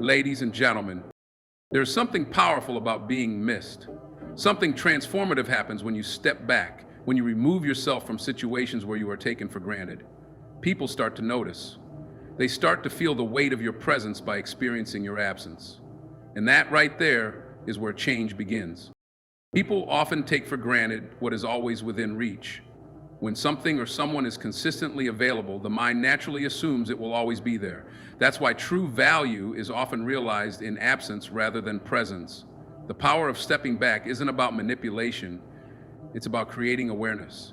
Ladies and gentlemen, there's something powerful about being missed. Something transformative happens when you step back, when you remove yourself from situations where you are taken for granted. People start to notice. They start to feel the weight of your presence by experiencing your absence. And that right there is where change begins. People often take for granted what is always within reach. When something or someone is consistently available, the mind naturally assumes it will always be there. That's why true value is often realized in absence rather than presence. The power of stepping back isn't about manipulation, it's about creating awareness.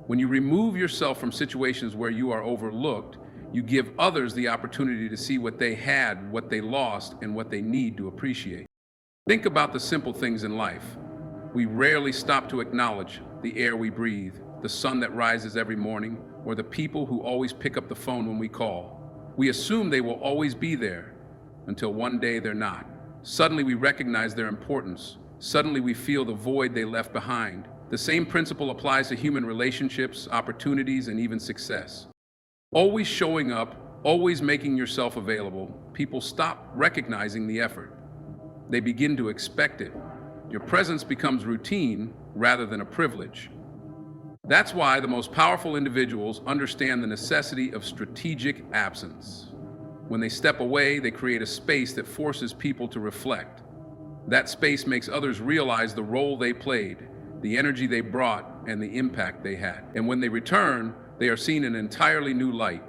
When you remove yourself from situations where you are overlooked, you give others the opportunity to see what they had, what they lost, and what they need to appreciate. Think about the simple things in life. We rarely stop to acknowledge the air we breathe, the sun that rises every morning, or the people who always pick up the phone when we call. We assume they will always be there until one day they're not. Suddenly we recognize their importance. Suddenly we feel the void they left behind. The same principle applies to human relationships, opportunities, and even success. Always showing up, always making yourself available, people stop recognizing the effort. They begin to expect it. Your presence becomes routine rather than a privilege. That's why the most powerful individuals understand the necessity of strategic absence. When they step away, they create a space that forces people to reflect. That space makes others realize the role they played, the energy they brought, and the impact they had. And when they return, they are seen in an entirely new light.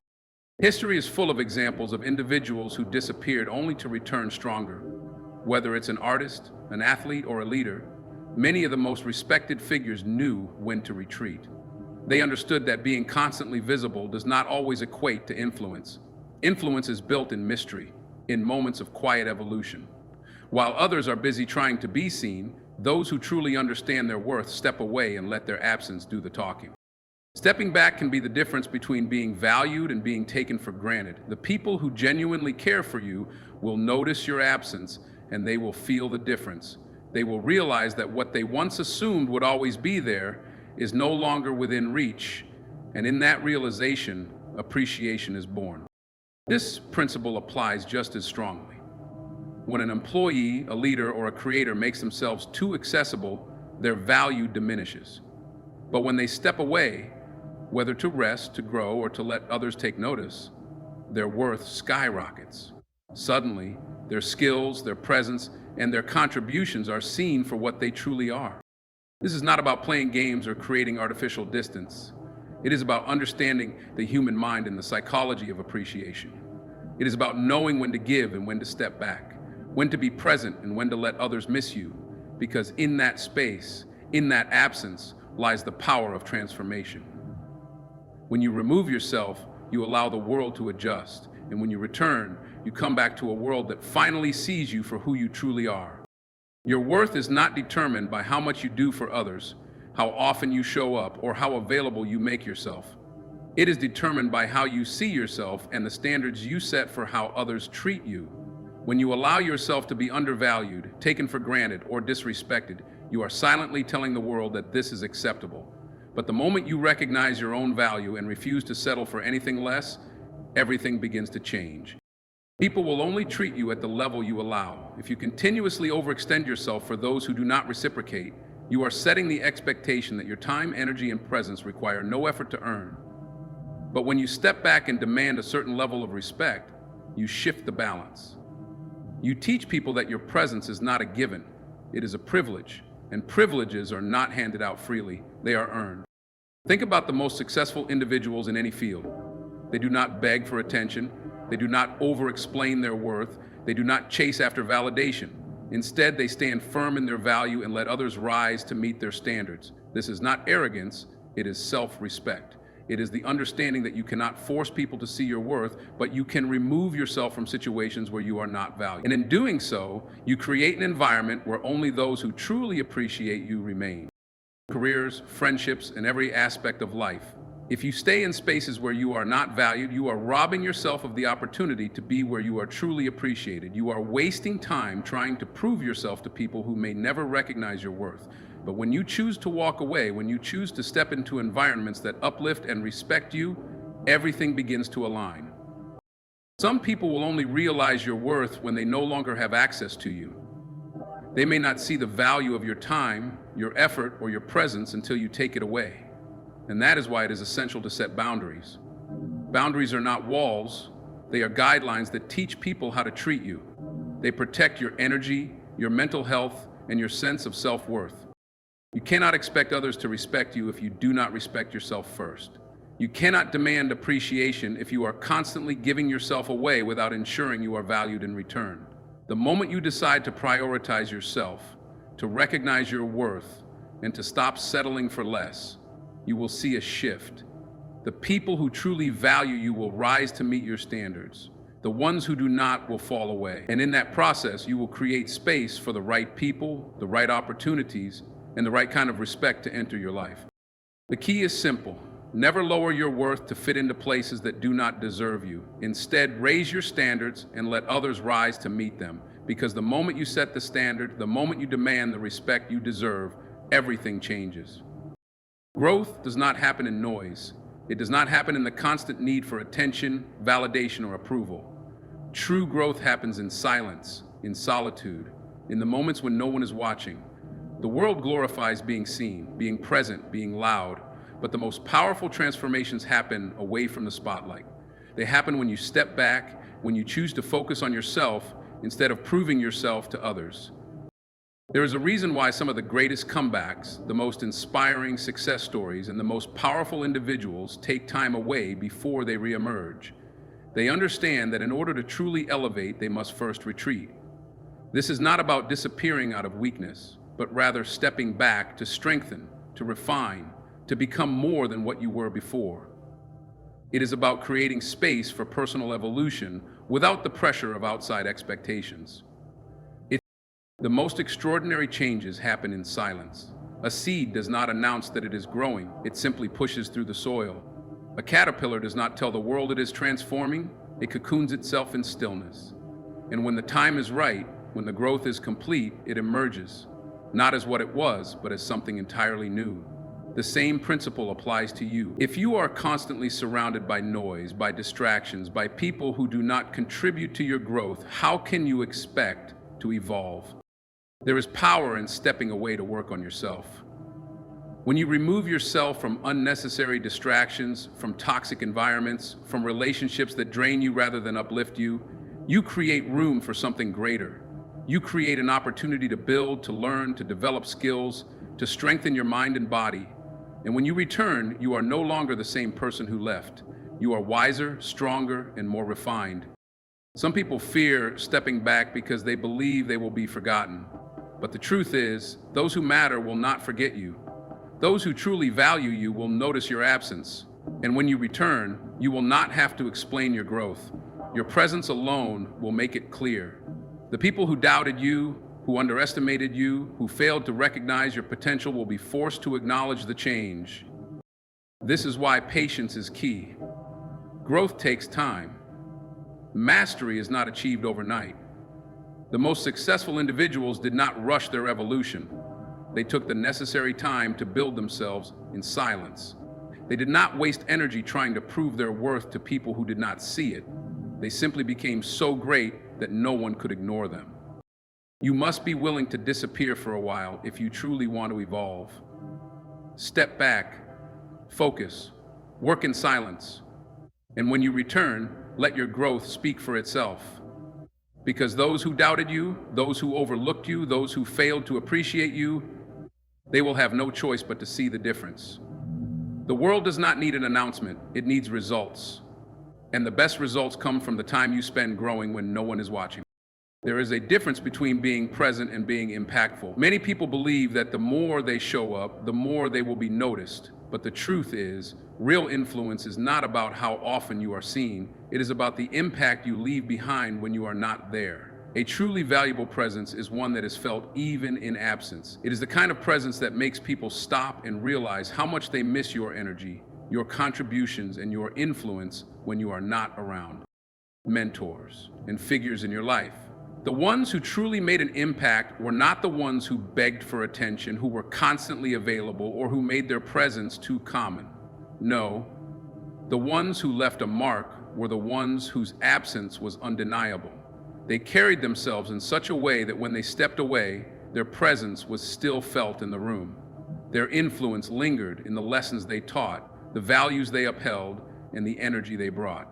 History is full of examples of individuals who disappeared only to return stronger. Whether it's an artist, an athlete, or a leader, many of the most respected figures knew when to retreat. They understood that being constantly visible does not always equate to influence. Influence is built in mystery, in moments of quiet evolution. While others are busy trying to be seen, those who truly understand their worth step away and let their absence do the talking. Stepping back can be the difference between being valued and being taken for granted. The people who genuinely care for you will notice your absence, and they will feel the difference. They will realize that what they once assumed would always be there is no longer within reach, and in that realization, appreciation is born. This principle applies just as strongly. When an employee, a leader, or a creator makes themselves too accessible, their value diminishes. But when they step away, whether to rest, to grow, or to let others take notice, their worth skyrockets. Suddenly, their skills, their presence, and their contributions are seen for what they truly are. This is not about playing games or creating artificial distance. It is about understanding the human mind and the psychology of appreciation. It is about knowing when to give and when to step back, when to be present and when to let others miss you, because in that space, in that absence, lies the power of transformation. When you remove yourself, you allow the world to adjust, and when you return, you come back to a world that finally sees you for who you truly are. Your worth is not determined by how much you do for others, how often you show up, or how available you make yourself. It is determined by how you see yourself and the standards you set for how others treat you. When you allow yourself to be undervalued, taken for granted, or disrespected, you are silently telling the world that this is acceptable. But the moment you recognize your own value and refuse to settle for anything less, everything begins to change. People will only treat you at the level you allow. If you continuously overextend yourself for those who do not reciprocate, you are setting the expectation that your time, energy, and presence require no effort to earn. But when you step back and demand a certain level of respect, you shift the balance. You teach people that your presence is not a given, it is a privilege, and privileges are not handed out freely, they are earned. Think about the most successful individuals in any field. They do not beg for attention. They do not over-explain their worth. They do not chase after validation. Instead, they stand firm in their value and let others rise to meet their standards. This is not arrogance, it is self-respect. It is the understanding that you cannot force people to see your worth, but you can remove yourself from situations where you are not valued. And in doing so, you create an environment where only those who truly appreciate you remain. Careers, friendships, and every aspect of life. If you stay in spaces where you are not valued, you are robbing yourself of the opportunity to be where you are truly appreciated. You are wasting time trying to prove yourself to people who may never recognize your worth. But when you choose to walk away, when you choose to step into environments that uplift and respect you, everything begins to align. Some people will only realize your worth when they no longer have access to you. They may not see the value of your time, your effort, or your presence until you take it away. And that is why it is essential to set boundaries. Boundaries are not walls, they are guidelines that teach people how to treat you. They protect your energy, your mental health, and your sense of self-worth. You cannot expect others to respect you if you do not respect yourself first. You cannot demand appreciation if you are constantly giving yourself away without ensuring you are valued in return. The moment you decide to prioritize yourself, to recognize your worth, and to stop settling for less, you will see a shift. The people who truly value you will rise to meet your standards. The ones who do not will fall away. And in that process, you will create space for the right people, the right opportunities, and the right kind of respect to enter your life. The key is simple. Never lower your worth to fit into places that do not deserve you. Instead, raise your standards and let others rise to meet them. Because the moment you set the standard, the moment you demand the respect you deserve, everything changes. Growth does not happen in noise. It does not happen in the constant need for attention, validation, or approval. True growth happens in silence, in solitude, in the moments when no one is watching. The world glorifies being seen, being present, being loud. But the most powerful transformations happen away from the spotlight. They happen when you step back, when you choose to focus on yourself instead of proving yourself to others. There is a reason why some of the greatest comebacks, the most inspiring success stories, and the most powerful individuals take time away before they reemerge. They understand that in order to truly elevate, they must first retreat. This is not about disappearing out of weakness, but rather stepping back to strengthen, to refine, to become more than what you were before. It is about creating space for personal evolution without the pressure of outside expectations. The most extraordinary changes happen in silence. A seed does not announce that it is growing, it simply pushes through the soil. A caterpillar does not tell the world it is transforming, it cocoons itself in stillness. And when the time is right, when the growth is complete, it emerges, not as what it was, but as something entirely new. The same principle applies to you. If you are constantly surrounded by noise, by distractions, by people who do not contribute to your growth, how can you expect to evolve? There is power in stepping away to work on yourself. When you remove yourself from unnecessary distractions, from toxic environments, from relationships that drain you rather than uplift you, you create room for something greater. You create an opportunity to build, to learn, to develop skills, to strengthen your mind and body. And when you return, you are no longer the same person who left. You are wiser, stronger, and more refined. Some people fear stepping back because they believe they will be forgotten. But the truth is, those who matter will not forget you. Those who truly value you will notice your absence. And when you return, you will not have to explain your growth. Your presence alone will make it clear. The people who doubted you, who underestimated you, who failed to recognize your potential will be forced to acknowledge the change. This is why patience is key. Growth takes time. Mastery is not achieved overnight. The most successful individuals did not rush their evolution. They took the necessary time to build themselves in silence. They did not waste energy trying to prove their worth to people who did not see it. They simply became so great that no one could ignore them. You must be willing to disappear for a while if you truly want to evolve. Step back, focus, work in silence, and when you return, let your growth speak for itself. Because those who doubted you, those who overlooked you, those who failed to appreciate you, they will have no choice but to see the difference. The world does not need an announcement, it needs results. And the best results come from the time you spend growing when no one is watching. There is a difference between being present and being impactful. Many people believe that the more they show up, the more they will be noticed. But the truth is, real influence is not about how often you are seen. It is about the impact you leave behind when you are not there. A truly valuable presence is one that is felt even in absence. It is the kind of presence that makes people stop and realize how much they miss your energy, your contributions, and your influence when you are not around. Mentors and figures in your life. The ones who truly made an impact were not the ones who begged for attention, who were constantly available, or who made their presence too common. No, the ones who left a mark were the ones whose absence was undeniable. They carried themselves in such a way that when they stepped away, their presence was still felt in the room. Their influence lingered in the lessons they taught, the values they upheld, and the energy they brought.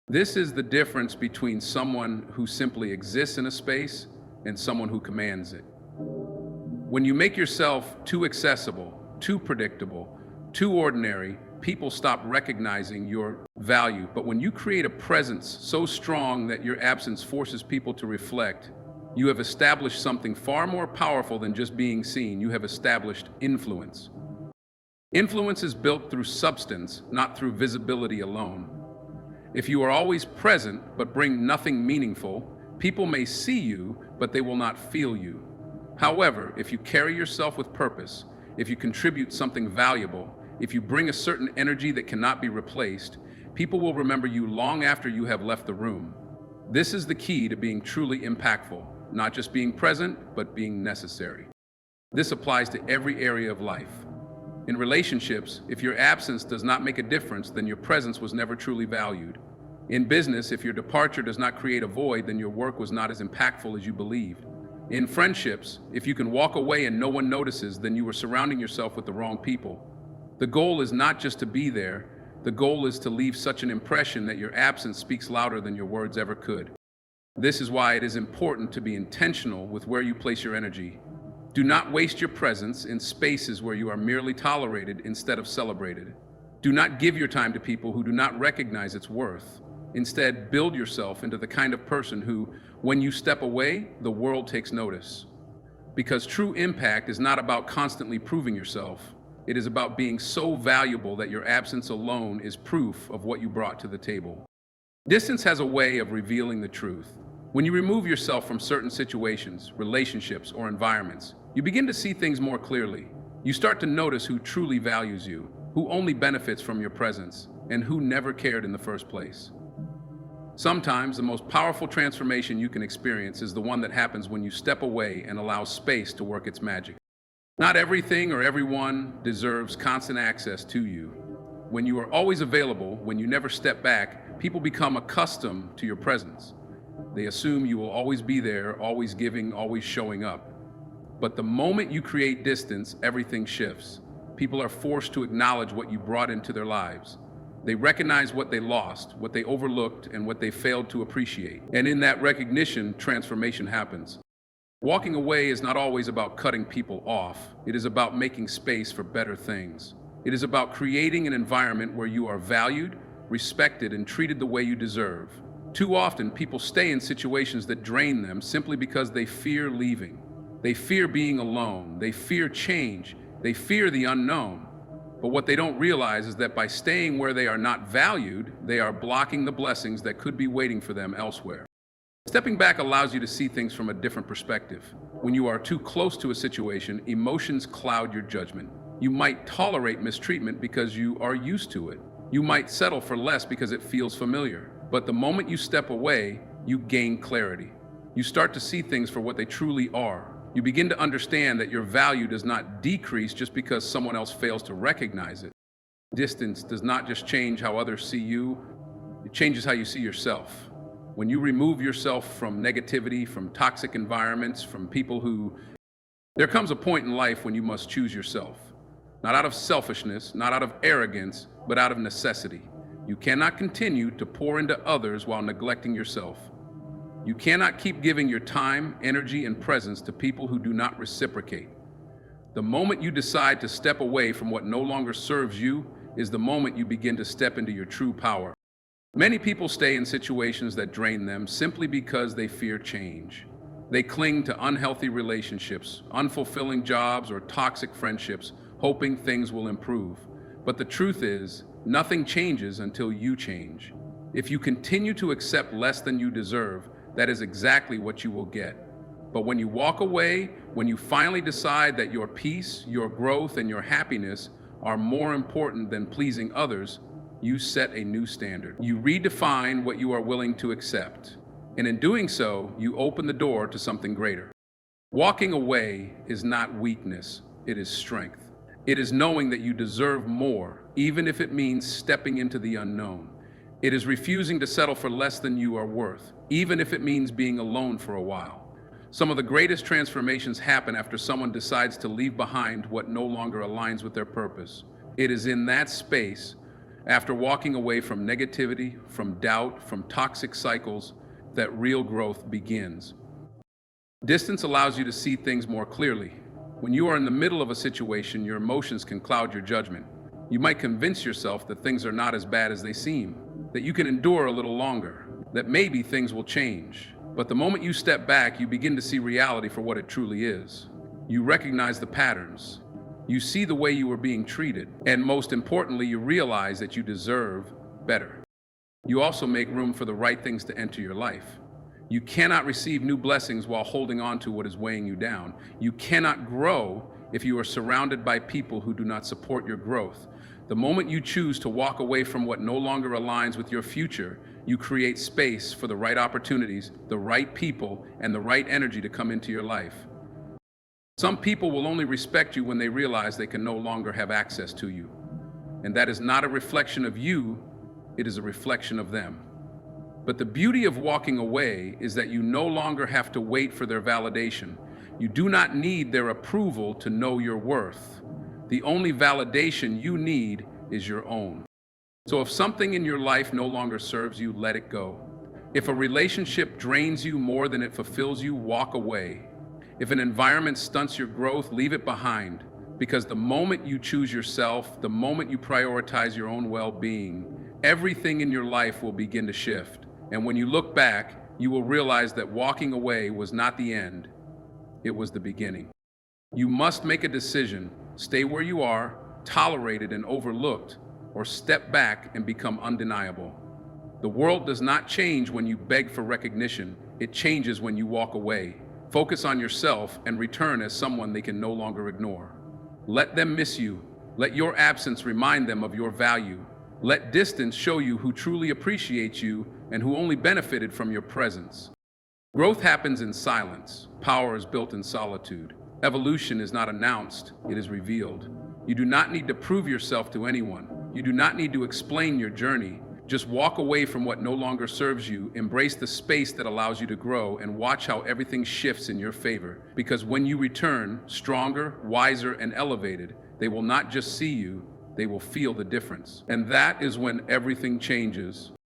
This is the difference between someone who simply exists in a space and someone who commands it. When you make yourself too accessible, too predictable, too ordinary, people stop recognizing your value. But when you create a presence so strong that your absence forces people to reflect, you have established something far more powerful than just being seen. You have established influence. Influence is built through substance, not through visibility alone. If you are always present but bring nothing meaningful, people may see you, but they will not feel you. However, if you carry yourself with purpose, if you contribute something valuable, if you bring a certain energy that cannot be replaced, people will remember you long after you have left the room. This is the key to being truly impactful, not just being present, but being necessary. This applies to every area of life. In relationships, if your absence does not make a difference, then your presence was never truly valued. In business, if your departure does not create a void, then your work was not as impactful as you believed. In friendships, if you can walk away and no one notices, then you are surrounding yourself with the wrong people. The goal is not just to be there, the goal is to leave such an impression that your absence speaks louder than your words ever could. This is why it is important to be intentional with where you place your energy. Do not waste your presence in spaces where you are merely tolerated instead of celebrated. Do not give your time to people who do not recognize its worth. Instead, build yourself into the kind of person who, when you step away, the world takes notice. Because true impact is not about constantly proving yourself. It is about being so valuable that your absence alone is proof of what you brought to the table. Distance has a way of revealing the truth. When you remove yourself from certain situations, relationships, or environments, you begin to see things more clearly. You start to notice who truly values you, who only benefits from your presence, and who never cared in the first place. Sometimes the most powerful transformation you can experience is the one that happens when you step away and allow space to work its magic. Not everything or everyone deserves constant access to you. When you are always available, when you never step back, people become accustomed to your presence. They assume you will always be there, always giving, always showing up. But the moment you create distance, everything shifts. People are forced to acknowledge what you brought into their lives. They recognize what they lost, what they overlooked, and what they failed to appreciate. And in that recognition, transformation happens. Walking away is not always about cutting people off. It is about making space for better things. It is about creating an environment where you are valued, respected, and treated the way you deserve. Too often, people stay in situations that drain them simply because they fear leaving. They fear being alone. They fear change. They fear the unknown. But what they don't realize is that by staying where they are not valued, they are blocking the blessings that could be waiting for them elsewhere. Stepping back allows you to see things from a different perspective. When you are too close to a situation, emotions cloud your judgment. You might tolerate mistreatment because you are used to it. You might settle for less because it feels familiar. But the moment you step away, you gain clarity. You start to see things for what they truly are. You begin to understand that your value does not decrease just because someone else fails to recognize it. Distance does not just change how others see you, it changes how you see yourself. When you remove yourself from negativity, from toxic environments, from people who... There comes a point in life when you must choose yourself. Not out of selfishness, not out of arrogance, but out of necessity. You cannot continue to pour into others while neglecting yourself. You cannot keep giving your time, energy, and presence to people who do not reciprocate. The moment you decide to step away from what no longer serves you is the moment you begin to step into your true power. Many people stay in situations that drain them simply because they fear change. They cling to unhealthy relationships, unfulfilling jobs, or toxic friendships, hoping things will improve. But the truth is, nothing changes until you change. If you continue to accept less than you deserve, that is exactly what you will get. But when you walk away, when you finally decide that your peace, your growth, and your happiness are more important than pleasing others, you set a new standard. You redefine what you are willing to accept. And in doing so, you open the door to something greater. Walking away is not weakness, it is strength. It is knowing that you deserve more, even if it means stepping into the unknown. It is refusing to settle for less than you are worth, even if it means being alone for a while. Some of the greatest transformations happen after someone decides to leave behind what no longer aligns with their purpose. It is in that space, after walking away from negativity, from doubt, from toxic cycles, that real growth begins. Distance allows you to see things more clearly. When you are in the middle of a situation, your emotions can cloud your judgment. You might convince yourself that things are not as bad as they seem, that you can endure a little longer, that maybe things will change. But the moment you step back, you begin to see reality for what it truly is. You recognize the patterns. You see the way you were being treated. And most importantly, you realize that you deserve better. You also make room for the right things to enter your life. You cannot receive new blessings while holding on to what is weighing you down. You cannot grow if you are surrounded by people who do not support your growth. The moment you choose to walk away from what no longer aligns with your future, you create space for the right opportunities, the right people, and the right energy to come into your life. Some people will only respect you when they realize they can no longer have access to you. And that is not a reflection of you, it is a reflection of them. But the beauty of walking away is that you no longer have to wait for their validation. You do not need their approval to know your worth. The only validation you need is your own. So if something in your life no longer serves you, let it go. If a relationship drains you more than it fulfills you, walk away. If an environment stunts your growth, leave it behind. Because the moment you choose yourself, the moment you prioritize your own well-being, everything in your life will begin to shift. And when you look back, you will realize that walking away was not the end, it was the beginning. You must make a decision: stay where you are, tolerated and overlooked, or step back and become undeniable. The world does not change when you beg for recognition, it changes when you walk away. Focus on yourself and return as someone they can no longer ignore. Let them miss you. Let your absence remind them of your value. Let distance show you who truly appreciates you and who only benefited from your presence. Growth happens in silence. Power is built in solitude. Evolution is not announced, it is revealed. You do not need to prove yourself to anyone. You do not need to explain your journey. Just walk away from what no longer serves you, embrace the space that allows you to grow, and watch how everything shifts in your favor. Because when you return, stronger, wiser, and elevated, they will not just see you, they will feel the difference. And that is when everything changes.